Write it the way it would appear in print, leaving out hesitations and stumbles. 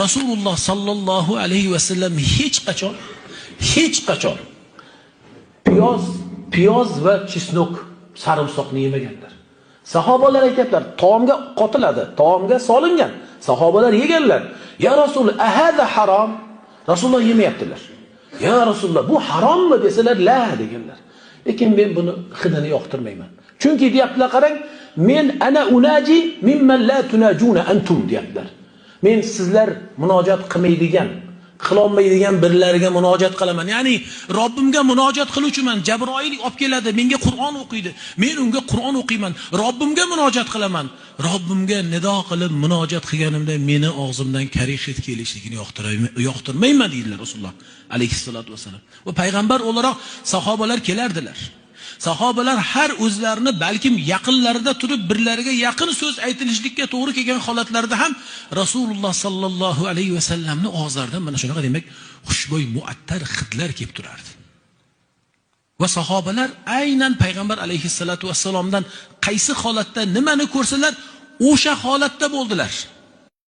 Rasululloh sallallohu alayhi vasallam hech qachon piyoz va chesnok, sarimsoqni yemaganlar. Sahobalar aytiblar, taomga qotiladi, taomga solingan. Sahobalar yeganlar. Ya Rasululloh, ahada harom? Rasululloh yemayaptilar. Ya Rasululloh, bu harommi desalar, la deganlar. Lekin men buni hidini yoqtirmayman. Chunki deyaptilar, qarang, men ana unaji mimman la tunajuna antum deyaptilar. Men sizlar munojat qilolmaydigan birlariga munojat qilaman. Ya'ni Robbimga munojat qiluvchiman. Jabroil olib keladi, menga Qur'on o'qiydi. Men unga Qur'on o'qiyman. Robbimga munojat qilaman. Robbimga nido qilib munojat qilganimda meni og'zimdan kariy hid kelishligini yoqtirmayman deydilar Rasululloh alayhissalatu vasallam. Va payg'ambar o'laroq sahobalar kelardilar. Sahobalar har o'zlarini balkim yaqinlarida turib birlariga yaqin so'z aytilishlikka to'g'ri kelgan holatlarda ham Rasululloh sallallohu alayhi vasallamning og'zlaridan mana shunaqa demak xushbo'y muattar hidlar kelib turardi. Va sahobalar aynan payg'ambar alayhissalatu vasallamdan qaysi holatda nimani ko'rsalar, o'sha holatda bo'ldilar.